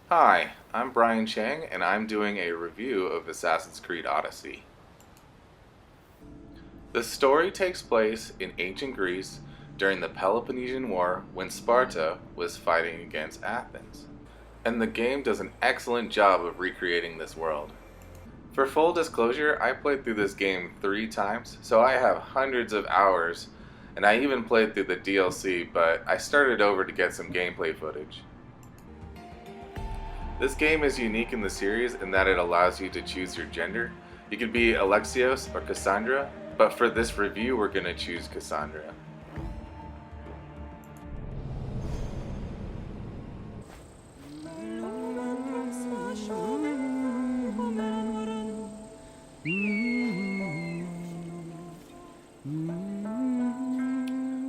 Hi, I'm Brian Chang, and I'm doing a review of Assassin's Creed Odyssey. The story takes place in ancient Greece during the Peloponnesian War when Sparta was fighting against Athens. And the game does an excellent job of recreating this world. For full disclosure, I played through this game 3 times, so I have hundreds of hours, and I even played through the DLC, but I started over to get some gameplay footage. This game is unique in the series in that it allows you to choose your gender. You could be Alexios or Cassandra, but for this review we're going to choose Cassandra.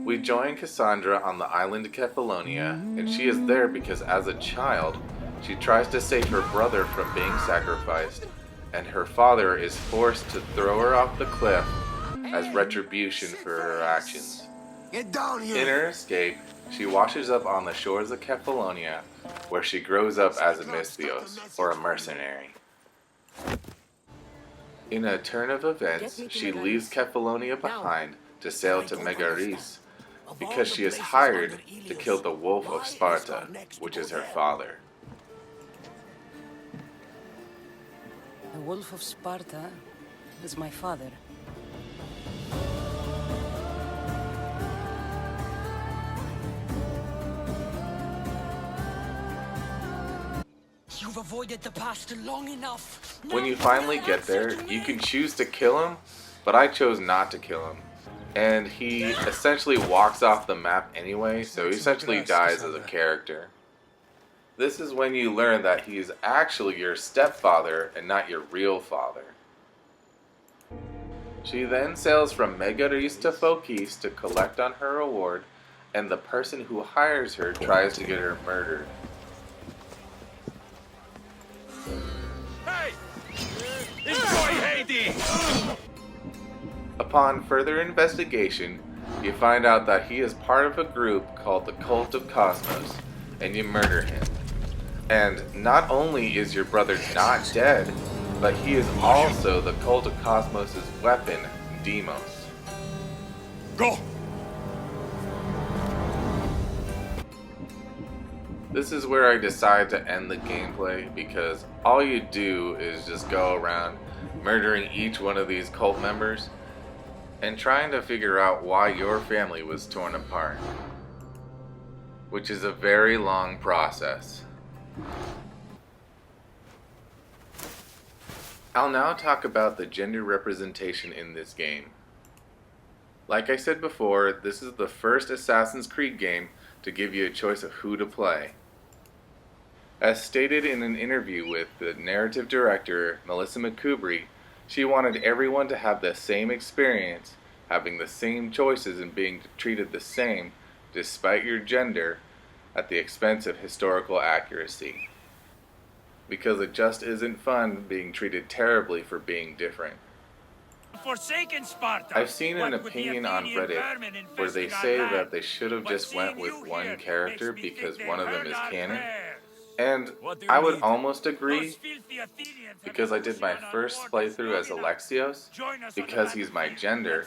We join Cassandra on the island of Kefalonia, and she is there because as a child, she tries to save her brother from being sacrificed, and her father is forced to throw her off the cliff as retribution for her actions. Get down here! In her escape, she washes up on the shores of Kefalonia, where she grows up as a Misthios, or a mercenary. In a turn of events, she leaves Kefalonia behind to sail to Megaris, because she is hired to kill the Wolf of Sparta, which is her father. The Wolf of Sparta is my father. You've avoided the past long enough. When you finally get there, you can choose to kill him, but I chose not to kill him. And he essentially walks off the map anyway, so he essentially dies as a character. This is when you learn that he is actually your stepfather and not your real father. She then sails from Megaris to Phokis to collect on her reward, and the person who hires her tries to get her murdered. Hey! Enjoy Hades! Upon further investigation, you find out that he is part of a group called the Cult of Cosmos, and you murder him. And not only is your brother not dead, but he is also the Cult of Cosmos' weapon, Deimos. Go! This is where I decide to end the gameplay, because all you do is just go around murdering each one of these cult members and trying to figure out why your family was torn apart, which is a very long process. I'll now talk about the gender representation in this game. Like I said before, this is the first Assassin's Creed game to give you a choice of who to play. As stated in an interview with the narrative director, Melissa McCubry, she wanted everyone to have the same experience, having the same choices and being treated the same, despite your gender, at the expense of historical accuracy. Because it just isn't fun being treated terribly for being different. Forsaken Sparta! I've seen an opinion on Reddit where they say that they should have just went with one character because one of them is canon. And I would almost agree, because I did my first playthrough as Alexios, because he's my gender,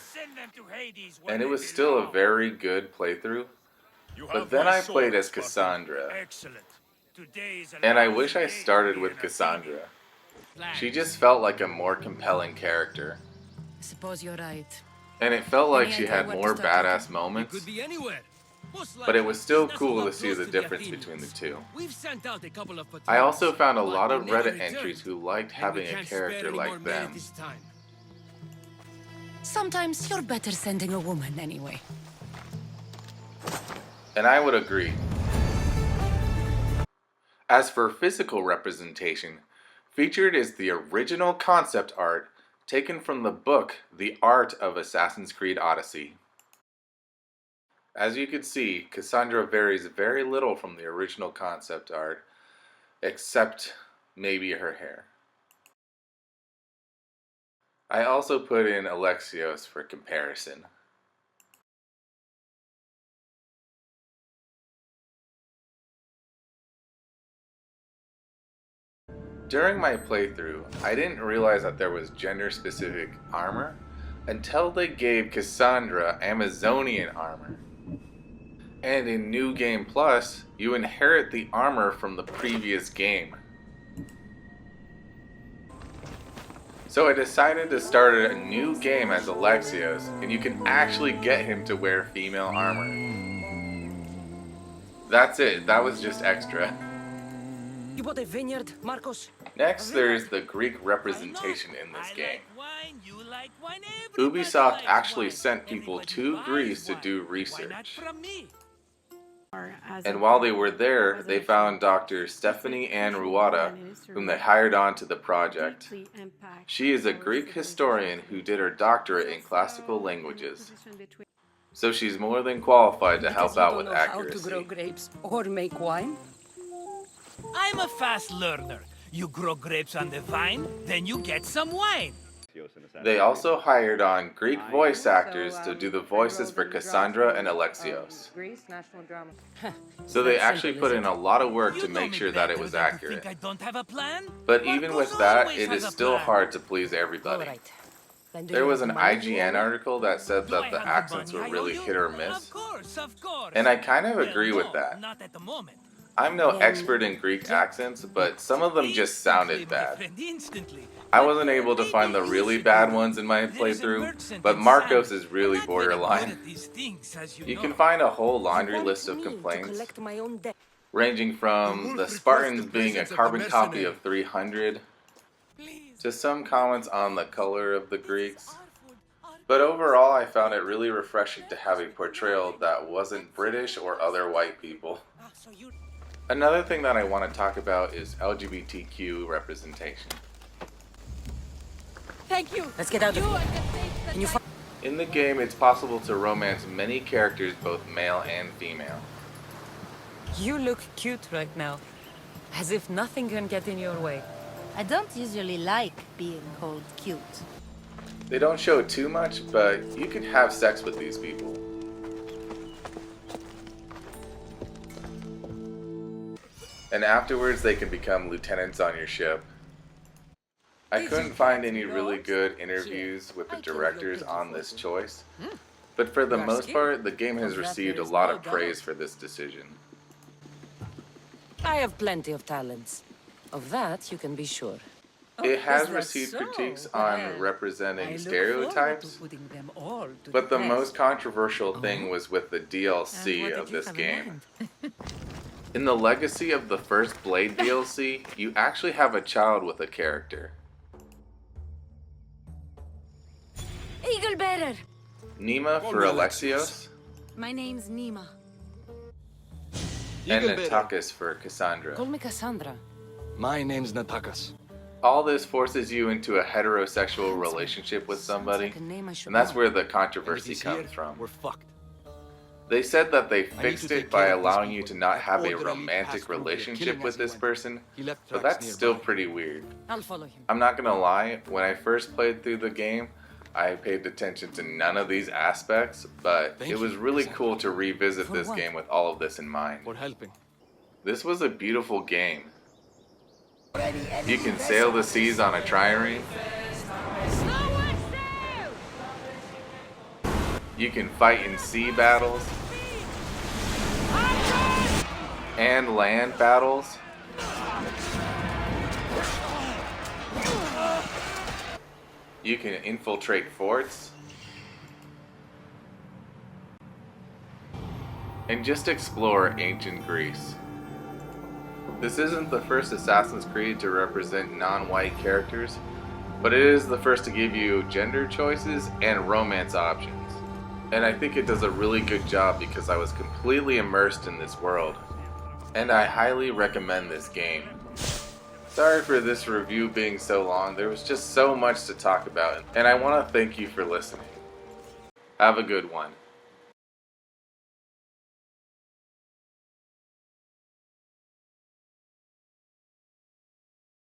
and it was still a very good playthrough. But then I played as Cassandra, and I wish I started with Cassandra. She just felt like a more compelling character, I suppose you're right. and it felt like Any she idea had what to more start with? badass moments, Could be anywhere. Most but it was still likely, cool to that's see how the close difference the between the Athenians. two. We've sent out a couple of I also found a but lot of they never Reddit returned, entries who liked and we having a can't spare character any more like men at them. this time. Sometimes you're better sending a woman anyway. And I would agree. As for physical representation, featured is the original concept art taken from the book The Art of Assassin's Creed Odyssey. As you can see, Cassandra varies very little from the original concept art, except maybe her hair. I also put in Alexios for comparison. During my playthrough, I didn't realize that there was gender-specific armor until they gave Cassandra Amazonian armor. And in New Game Plus, you inherit the armor from the previous game. So I decided to start a new game as Alexios, and you can actually get him to wear female armor. That's it, that was just extra. You bought a vineyard, Marcos? Next, there's the Greek representation in this game. Wine, you like wine, Ubisoft likes actually wine. sent people Everybody to buys Greece to wine. do Why not research. from me? And while they were there, they found Dr. Stephanie Ann Ruada, whom they hired on to the project. She is a Greek historian who did her doctorate in classical languages, so she's more than qualified to help out with Because you don't know how to grow accuracy. grapes or make wine? I'm a fast learner. You grow grapes on the vine, then you get some wine. They also hired on Greek voice actors to do the voices for Cassandra and Alexios. So they actually put in a lot of work You to know make me sure that it better was than to accurate. think I don't have a plan? But even with Marcos that, always it has is a still plan. hard to please everybody. Alright. Then do There you was have an money to IGN roll? article that said Do I that the have accents money were I owe really you? hit or miss. Of course. And I kind of Well, agree with no, that. Not at the moment. I'm no Then- expert in Greek accents, but some of them just sounded Instantly, my bad. friend, instantly. I wasn't able to find the really bad ones in my playthrough, but Marcos is really borderline. You can find a whole laundry You list want of me to complaints, collect my own debt. ranging from the Spartans being a carbon copy of 300, to some comments on the color of the Greeks. But overall, I found it really refreshing to have a portrayal that wasn't British or other white people. Another thing that I want to talk about is LGBTQ representation. Thank you. Let's get out of You here. are the face that Can you I- find... In the game, it's possible to romance many characters, both male and female. You look cute right now. As if nothing can get in your way. I don't usually like being called cute. They don't show too much, but you can have sex with these people. And afterwards, they can become lieutenants on your ship. I couldn't find any really good interviews with the directors on this choice, but for the most part, the game has received a lot of praise for this decision. I have plenty of talents. Of that, you can be sure. It has is that received so? critiques Well, on representing I look stereotypes, forward to putting them all to but the test. most controversial thing was with the DLC of this game. In the Legacy of the First Blade DLC, you actually have a child with a character. Eagle bearer. Nima for Alexios, My name's Nima. and Natakis for Cassandra. Call me Cassandra. My name's Natakas. All this forces you into a heterosexual relationship with Sounds somebody, like a name I should and that's know. where the And if controversy he's here, comes from. we're fucked. They said that they I need to fixed take it by care of these allowing you people. to not have a Orderly romantic passed through here, relationship killing with as he this went. person, He left but tracks that's still nearby. pretty weird. I'll follow him. I'm not gonna lie, when I first played through the game, I paid attention to none of these aspects, but Thank it was you, really Cassandra. cool to revisit For this what? game with all of this in mind. For helping. This was a beautiful game. You can sail the seas on a trireme. You can fight in sea battles and land battles. You can infiltrate forts and just explore ancient Greece. This isn't the first Assassin's Creed to represent non-white characters, but it is the first to give you gender choices and romance options. And I think it does a really good job because I was completely immersed in this world. And I highly recommend this game. Sorry for this review being so long, there was just so much to talk about, and I want to thank you for listening. Have a good one.